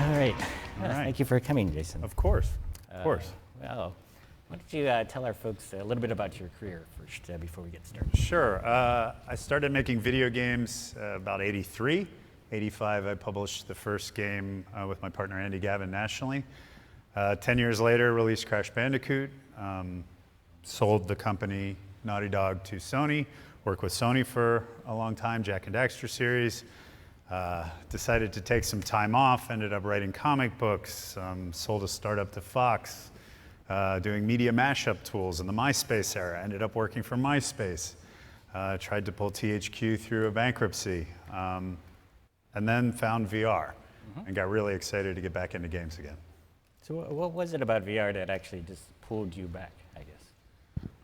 All right. All right. Thank you for coming, Jason. Of course, of course. Well, why don't you tell our folks a little bit about your career first before we get started? Sure. I started making video games about 83. 85, I published the first game with my partner Andy Gavin nationally. 10 years later, released Crash Bandicoot. Sold the company Naughty Dog to Sony. Worked with Sony for a long time, Jack and Daxter series. Decided to take some time off, ended up writing comic books, sold a startup to Fox, doing media mashup tools in the MySpace era, ended up working for MySpace. Tried to pull THQ through a bankruptcy, and then found VR and got really excited to get back into games again. So what was it about VR that actually just pulled you back, I guess?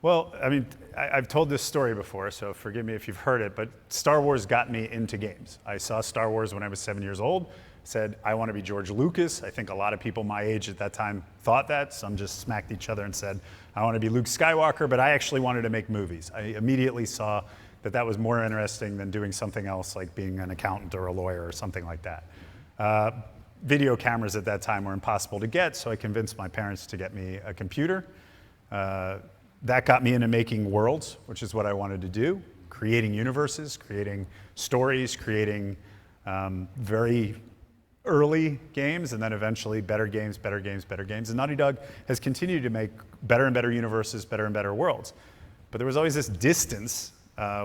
Well, I mean, I've told this story before, so forgive me if you've heard it, but Star Wars got me into games. I saw Star Wars when I was 7 years old, said, I want to be George Lucas. I think a lot of people my age at that time thought that. Some just smacked each other and said, I want to be Luke Skywalker, but I actually wanted to make movies. I immediately saw that that was more interesting than doing something else like being an accountant or a lawyer or something like that. Video cameras at that time were impossible to get, so I convinced my parents to get me a computer. That got me into making worlds, which is what I wanted to do, creating universes, creating stories, creating very early games, and then eventually better games, better games, better games. And Naughty Dog has continued to make better and better universes, better and better worlds. But there was always this distance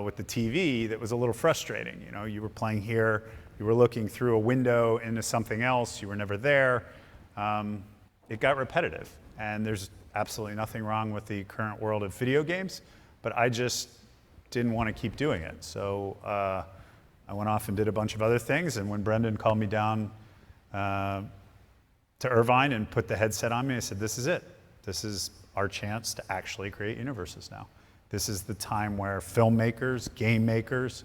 with the TV that was a little frustrating. You know, you were playing here, you were looking through a window into something else, you were never there. It got repetitive, and there's absolutely nothing wrong with the current world of video games, but I just didn't want to keep doing it. So I went off and did a bunch of other things, and when Brendan called me down to Irvine and put the headset on me, I said, this is it. This is our chance to actually create universes now. This is the time where filmmakers, game makers,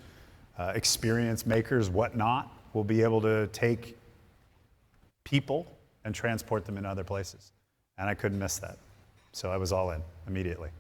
experience makers, whatnot, will be able to take people and transport them in other places. And I couldn't miss that. So I was all in immediately.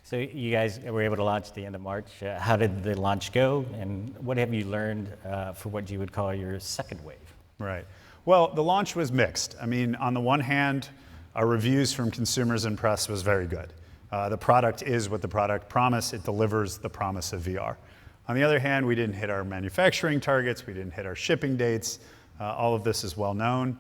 So you guys were able to launch at the end of March. How did the launch go, and what have you learned for what you would call your second wave? Right. Well, the launch was mixed. I mean, on the one hand, our reviews from consumers and press was very good. The product is what the product promised. It delivers the promise of VR. On the other hand, we didn't hit our manufacturing targets. We didn't hit our shipping dates. All of this is well known.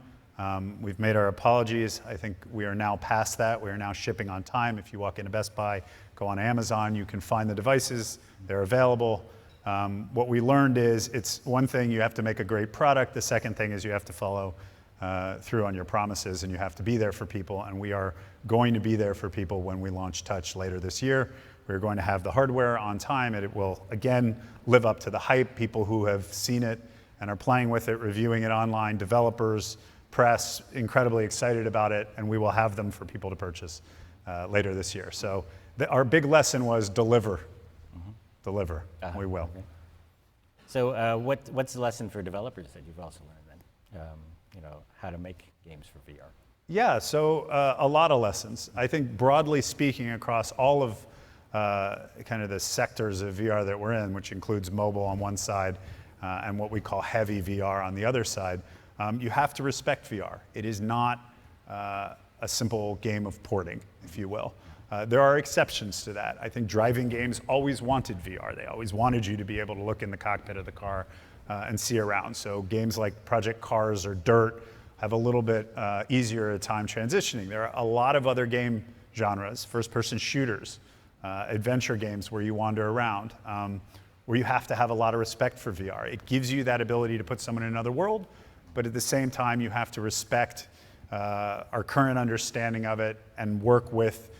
We've made our apologies. I think we are now past that. We are now shipping on time. If you walk into Best Buy, go on Amazon, you can find the devices. They're available. What we learned is it's one thing, you have to make a great product. The second thing is you have to follow through on your promises, and you have to be there for people. And we are going to be there for people when we launch Touch later this year. We're going to have the hardware on time, and it will, again, live up to the hype. People who have seen it and are playing with it, reviewing it online, developers, press, incredibly excited about it, and we will have them for people to purchase later this year. So our big lesson was deliver. Deliver. We will. Okay. So what's the lesson for developers that you've also learned then? You know, how to make games for VR. Yeah, so a lot of lessons. I think broadly speaking across all of kind of the sectors of VR that we're in, which includes mobile on one side and what we call heavy VR on the other side, you have to respect VR. It is not a simple game of porting, if you will. There are exceptions to that. I think driving games always wanted VR. They always wanted you to be able to look in the cockpit of the car and see around. So games like Project Cars or Dirt have a little bit easier a time transitioning. There are a lot of other game genres, first-person shooters, adventure games where you wander around, where you have to have a lot of respect for VR. It gives you that ability to put someone in another world, but at the same time, you have to respect our current understanding of it and work with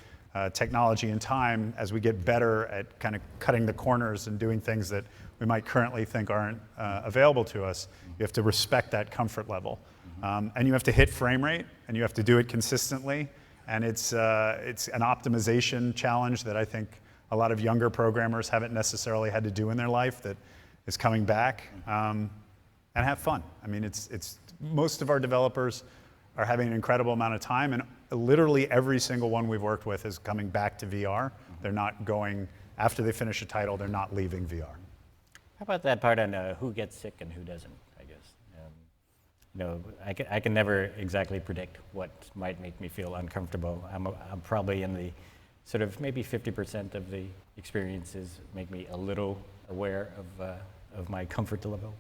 technology and time as we get better at kind of cutting the corners and doing things that we might currently think aren't available to us. You have to respect that comfort level. And you have to hit frame rate, and you have to do it consistently. And it's an optimization challenge that I think a lot of younger programmers haven't necessarily had to do in their life that is coming back. And have fun. I mean, it's most of our developers are having an incredible amount of time, and literally every single one we've worked with is coming back to VR. They're not going, after they finish a title, they're not leaving VR. How about that part on who gets sick and who doesn't, I guess? I can never exactly predict what might make me feel uncomfortable. I'm probably in the sort of maybe 50% of the experiences make me a little aware of my comfort level.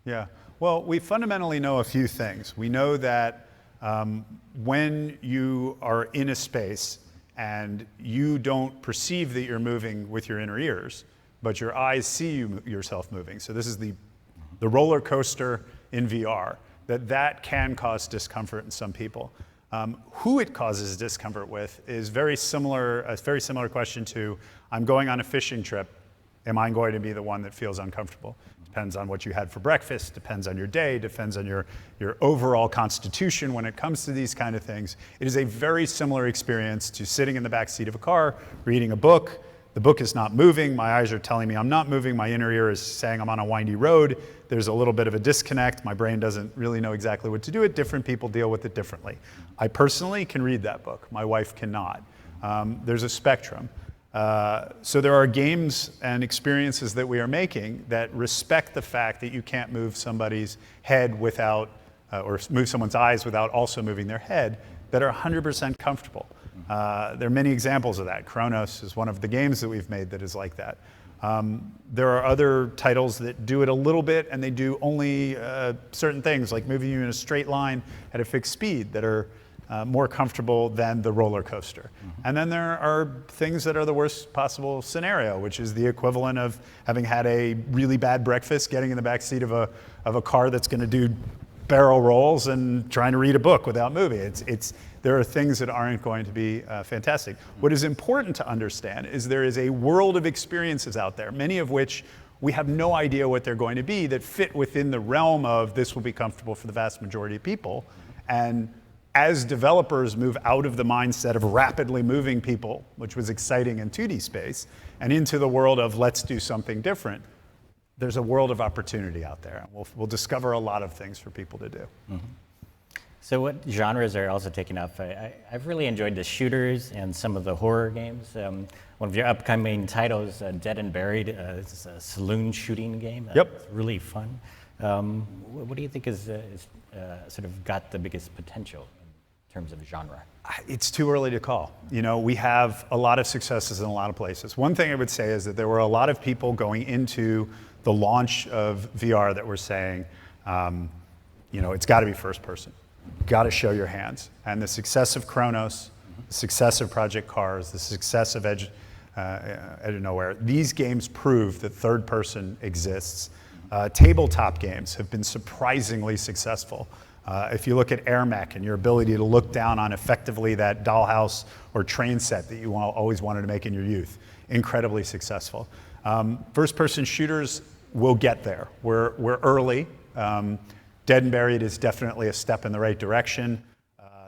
Yeah. Well, we fundamentally know a few things. We know that when you are in a space and you don't perceive that you're moving with your inner ears, but your eyes see yourself moving. So this is the roller coaster in VR, that can cause discomfort in some people. Who it causes discomfort with is a very similar question to, I'm going on a fishing trip, am I going to be the one that feels uncomfortable? Depends on what you had for breakfast, depends on your day, depends on your overall constitution when it comes to these kind of things. It is a very similar experience to sitting in the back seat of a car, reading a book. The book is not moving, my eyes are telling me I'm not moving, my inner ear is saying I'm on a windy road. There's a little bit of a disconnect, my brain doesn't really know exactly what to do. Different people deal with it differently. I personally can read that book, my wife cannot. There's a spectrum. So there are games and experiences that we are making that respect the fact that you can't move somebody's head without, or move someone's eyes without also moving their head, that are 100% comfortable. There are many examples of that. Chronos is one of the games that we've made that is like that. There are other titles that do it a little bit, and they do only certain things, like moving you in a straight line at a fixed speed, that are more comfortable than the roller coaster. And then there are things that are the worst possible scenario, which is the equivalent of having had a really bad breakfast, getting in the back seat of a car that's going to do barrel rolls and trying to read a book without moving. There are things that aren't going to be fantastic. What is important to understand is there is a world of experiences out there, many of which we have no idea what they're going to be, that fit within the realm of this will be comfortable for the vast majority of people. And as developers move out of the mindset of rapidly moving people, which was exciting in 2D space, and into the world of let's do something different, there's a world of opportunity out there. We'll discover a lot of things for people to do. So what genres are also taking up? I've really enjoyed the shooters and some of the horror games. One of your upcoming titles, Dead and Buried, is a saloon shooting game. Yep. It's really fun. What do you think is sort of got the biggest potential in terms of genre? It's too early to call. We have a lot of successes in a lot of places. One thing I would say is that there were a lot of people going into the launch of VR that were saying, it's got to be first person. Got to show your hands. And the success of Chronos, the success of Project Cars, the success of Edge of Nowhere, these games prove that third person exists. Tabletop games have been surprisingly successful. If you look at Air Mech and your ability to look down on effectively that dollhouse or train set that you always wanted to make in your youth, incredibly successful. First-person shooters will get there. We're early. Dead and Buried is definitely a step in the right direction.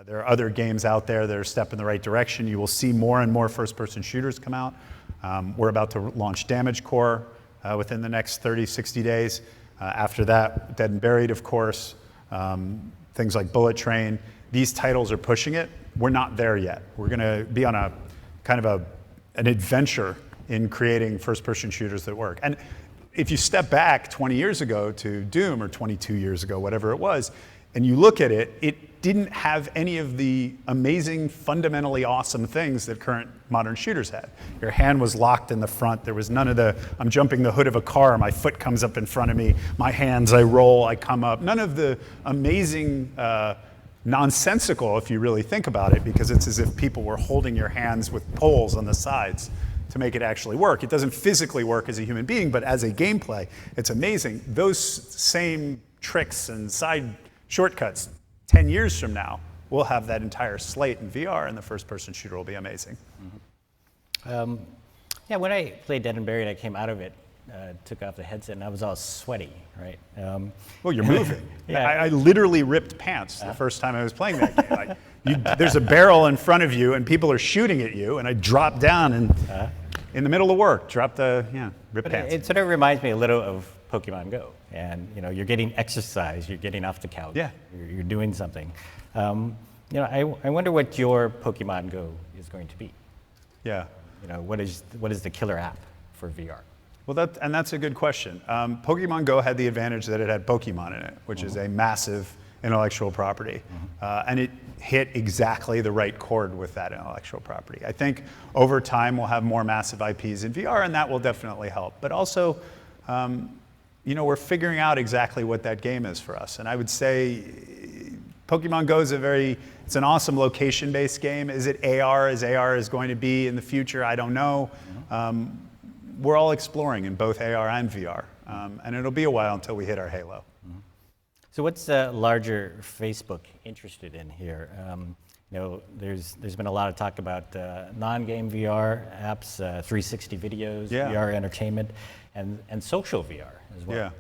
There are other games out there that are a step in the right direction. You will see more and more first-person shooters come out. We're about to launch Damage Core within the next 30, 60 days. After that, Dead and Buried, of course. Things like Bullet Train. These titles are pushing it. We're not there yet. We're going to be on a kind of an adventure in creating first-person shooters that work. And if you step back 20 years ago to Doom, or 22 years ago, whatever it was, and you look at it, it didn't have any of the amazing, fundamentally awesome things that current modern shooters had. Your hand was locked in the front. There was none of the, I'm jumping the hood of a car, my foot comes up in front of me, my hands, I roll, I come up. None of the amazing, nonsensical, if you really think about it, because it's as if people were holding your hands with poles on the sides to make it actually work. It doesn't physically work as a human being, but as a gameplay, it's amazing. Those same tricks and side shortcuts, 10 years from now, we'll have that entire slate in VR, and the first-person shooter will be amazing. Yeah, when I played Dead and Buried, I came out of it, took off the headset, and I was all sweaty, right? Well, you're moving. Yeah. I literally ripped pants the first time I was playing that game. There's a barrel in front of you, and people are shooting at you, and I dropped down and in the middle of work, ripped pants. It sort of reminds me a little of Pokemon Go, and you're getting exercise, you're getting off the couch, Yeah. you're doing something. I wonder what your Pokemon Go is going to be. Yeah. What is the killer app for VR? Well, that's a good question. Pokemon Go had the advantage that it had Pokemon in it, which is a massive intellectual property. And it hit exactly the right chord with that intellectual property. I think over time we'll have more massive IPs in VR, and that will definitely help. But also, we're figuring out exactly what that game is for us. And I would say Pokemon Go is it's an awesome location-based game. Is it AR as AR is going to be in the future? I don't know. We're all exploring in both AR and VR. And it'll be a while until we hit our halo. So what's larger Facebook interested in here? There's been a lot of talk about non-game VR apps, 360 videos, VR entertainment, and social VR as well.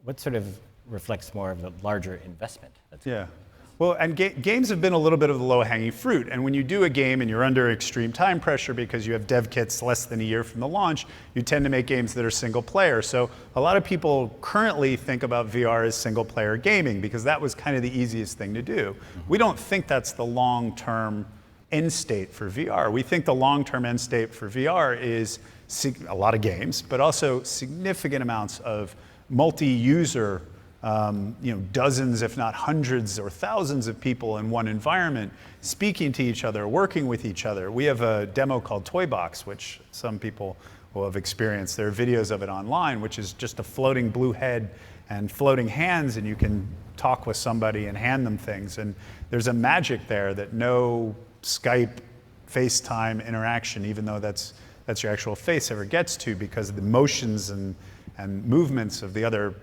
What sort of reflects more of the larger investment? Well, and games have been a little bit of the low-hanging fruit. And when you do a game and you're under extreme time pressure because you have dev kits less than a year from the launch, you tend to make games that are single player. So a lot of people currently think about VR as single player gaming because that was kind of the easiest thing to do. We don't think that's the long-term end state for VR. We think the long-term end state for VR is a lot of games, but also significant amounts of multi-user dozens, if not hundreds or thousands of people in one environment speaking to each other, working with each other. We have a demo called Toy Box, which some people will have experienced. There are videos of it online, which is just a floating blue head and floating hands, and you can talk with somebody and hand them things. And there's a magic there that no Skype, FaceTime interaction, even though that's your actual face, ever gets to, because of the motions and movements of the other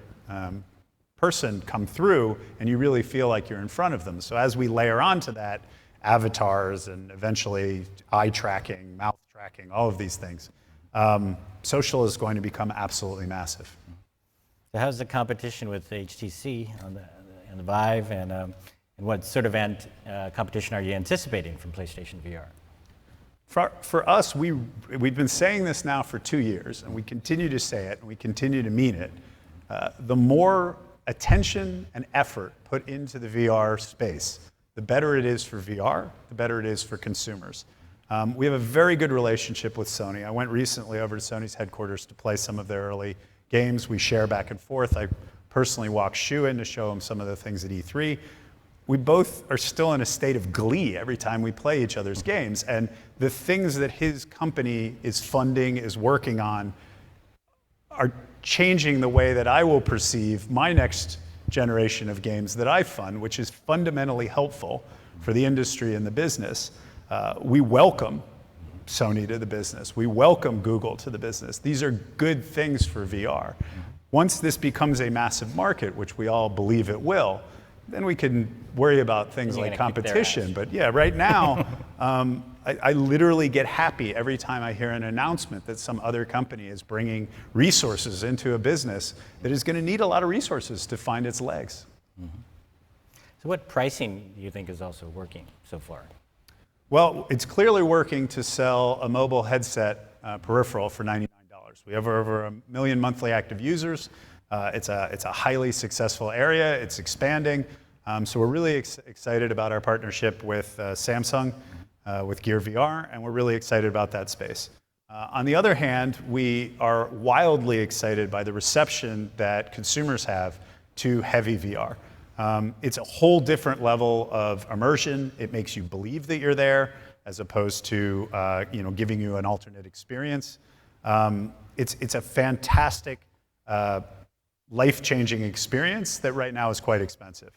person come through, and you really feel like you're in front of them. So as we layer onto that, avatars and eventually eye tracking, mouth tracking, all of these things, social is going to become absolutely massive. So how's the competition with HTC on the Vive, and what sort of competition are you anticipating from PlayStation VR? For us, we've been saying this now for 2 years, and we continue to say it, and we continue to mean it. The more attention and effort put into the VR space, the better it is for VR, the better it is for consumers. We have a very good relationship with Sony. I went recently over to Sony's headquarters to play some of their early games. We share back and forth. I personally walked Shu in to show him some of the things at E3. We both are still in a state of glee every time we play each other's games. And the things that his company is funding, is working on, are changing the way that I will perceive my next generation of games that I fund, which is fundamentally helpful for the industry and the business. We welcome Sony to the business. We welcome Google to the business. These are good things for VR. Once this becomes a massive market, which we all believe it will, then we can worry about things like competition. But yeah, right now, I literally get happy every time I hear an announcement that some other company is bringing resources into a business that is going to need a lot of resources to find its legs. So what pricing do you think is also working so far? Well, it's clearly working to sell a mobile headset peripheral for $99. We have over 1 million monthly active users. It's a highly successful area. It's expanding. So we're really excited about our partnership with Samsung, with Gear VR, and we're really excited about that space. On the other hand, we are wildly excited by the reception that consumers have to heavy VR. It's a whole different level of immersion. It makes you believe that you're there, as opposed to giving you an alternate experience. It's a fantastic, life-changing experience that right now is quite expensive.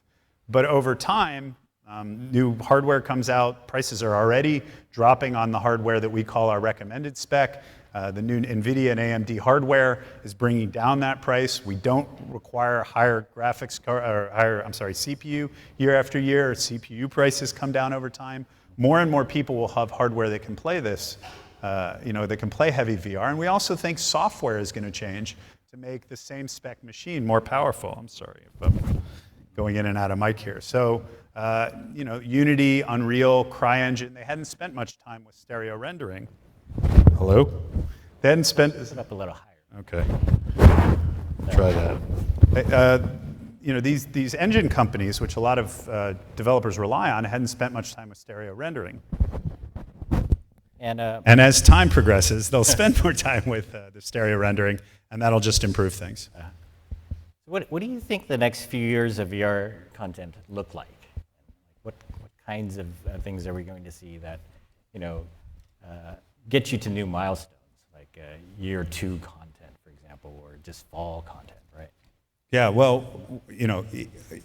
But over time, new hardware comes out. Prices are already dropping on the hardware that we call our recommended spec. The new NVIDIA and AMD hardware is bringing down that price. We don't require higher CPU year after year. CPU prices come down over time. More and more people will have hardware that can play this, that can play heavy VR. And we also think software is going to change to make the same spec machine more powerful. I'm sorry if I'm going in and out of mic here. So, Unity, Unreal, CryEngine, they hadn't spent much time with stereo rendering. Hello? They hadn't spent... Put it up a little higher. Okay. Try that. These engine companies, which a lot of developers rely on, hadn't spent much time with stereo rendering. And as time progresses, they'll spend more time with the stereo rendering, and that'll just improve things. What do you think the next few years of VR content look like? What kinds of things are we going to see that, get you to new milestones, like year 2 content, for example, or just fall content, right? Yeah, well,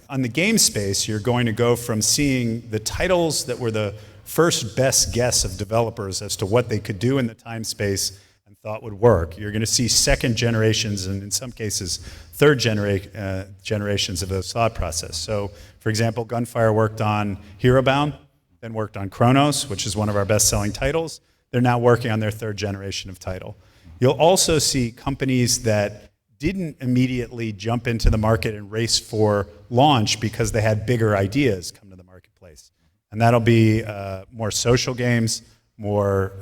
on the game space, you're going to go from seeing the titles that were the first best guess of developers as to what they could do in the time space and thought would work. You're going to see second generations, and in some cases, third generations of those thought process. So, for example, Gunfire worked on Hero Bound, then worked on Chronos, which is one of our best-selling titles. They're now working on their third generation of title. You'll also see companies that didn't immediately jump into the market and race for launch because they had bigger ideas come to the marketplace. And that'll be more social games, more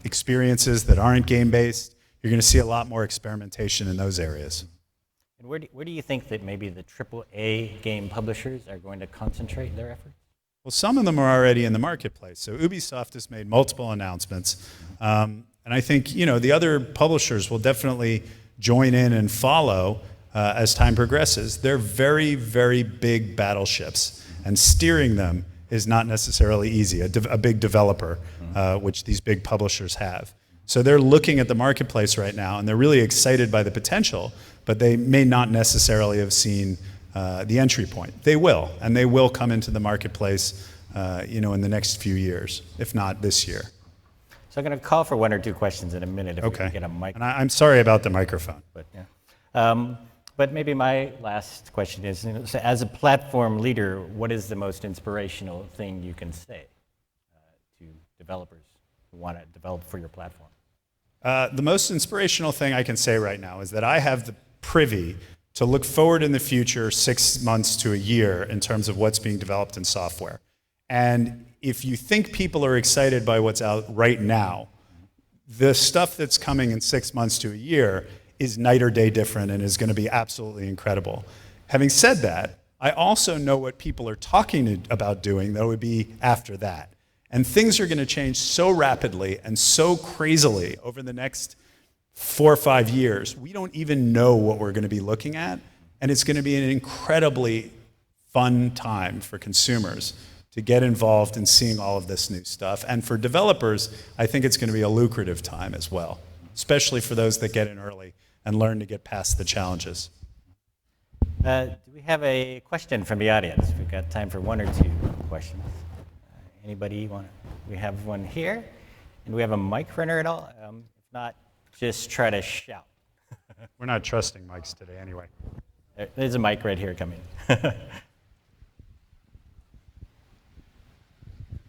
experiences that aren't game-based. You're going to see a lot more experimentation in those areas. And where do you think that maybe the AAA game publishers are going to concentrate their efforts? Well, some of them are already in the marketplace. So Ubisoft has made multiple announcements. And I think, the other publishers will definitely join in and follow as time progresses. They're very, very big battleships, and steering them is not necessarily easy, a big developer, which these big publishers have. So they're looking at the marketplace right now, and they're really excited by the potential, but they may not necessarily have seen the entry point. They will, and they will come into the marketplace in the next few years, if not this year. So I'm going to call for 1 or 2 questions in a minute if we can get a mic. And I'm sorry about the microphone. But, yeah. But maybe my last question is, so as a platform leader, what is the most inspirational thing you can say to developers who want to develop for your platform? The most inspirational thing I can say right now is that I have the privy to look forward in the future 6 months to a year in terms of what's being developed in software. And if you think people are excited by what's out right now, the stuff that's coming in 6 months to a year is night or day different and is going to be absolutely incredible. Having said that, I also know what people are talking about doing that would be after that. And things are going to change so rapidly and so crazily over the next 4 or 5 years. We don't even know what we're going to be looking at, and it's going to be an incredibly fun time for consumers to get involved in seeing all of this new stuff. And for developers, I think it's going to be a lucrative time as well, especially for those that get in early and learn to get past the challenges. Do we have a question from the audience? We've got time for 1 or 2 questions. Anybody want to? We have one here. And do we have a mic runner at all? If not, just try to shout. We're not trusting mics today anyway. There's a mic right here coming.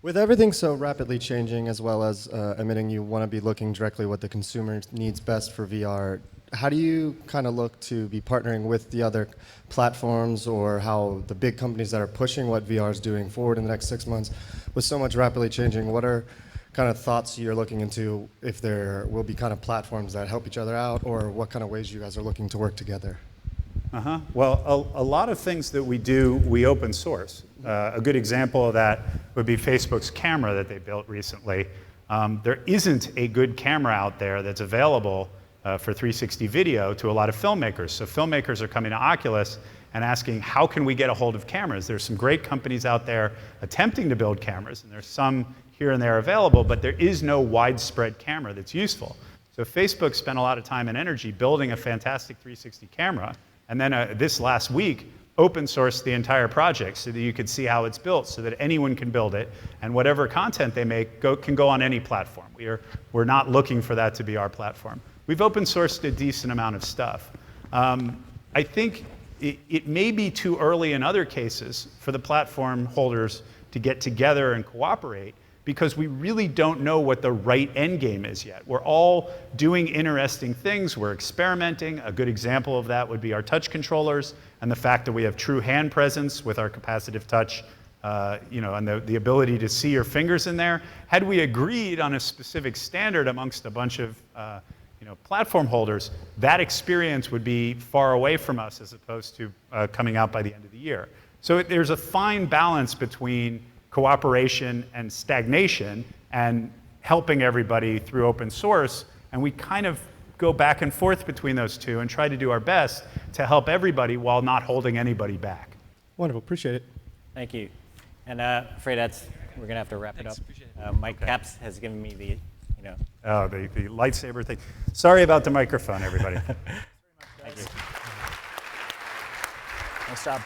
With everything so rapidly changing, as well as admitting you want to be looking directly what the consumer needs best for VR, how do you kind of look to be partnering with the other platforms, or how the big companies that are pushing what VR is doing forward in the next 6 months? With so much rapidly changing, what are kind of thoughts you're looking into, if there will be kind of platforms that help each other out, or what kind of ways you guys are looking to work together? Well, a lot of things that we do, we open source. A good example of that would be Facebook's camera that they built recently. There isn't a good camera out there that's available for 360 video to a lot of filmmakers. So filmmakers are coming to Oculus and asking, how can we get a hold of cameras? There's some great companies out there attempting to build cameras, and there's some here and there available, but there is no widespread camera that's useful. So Facebook spent a lot of time and energy building a fantastic 360 camera, and then this last week, open sourced the entire project so that you could see how it's built, so that anyone can build it, and whatever content they make can go on any platform. We're not looking for that to be our platform. We've open sourced a decent amount of stuff. I think it may be too early in other cases for the platform holders to get together and cooperate, because we really don't know what the right end game is yet. We're all doing interesting things. We're experimenting. A good example of that would be our touch controllers and the fact that we have true hand presence with our capacitive touch, and the ability to see your fingers in there. Had we agreed on a specific standard amongst a bunch of platform holders, that experience would be far away from us as opposed to coming out by the end of the year. So there's a fine balance between cooperation and stagnation and helping everybody through open source, and we kind of go back and forth between those two and try to do our best to help everybody while not holding anybody back. Wonderful. Appreciate it. Thank you. And afraid we're going to have to wrap it up. Mike Capps has given me the, Oh, the lightsaber thing. Sorry about the microphone, everybody. Thank you. Nice job.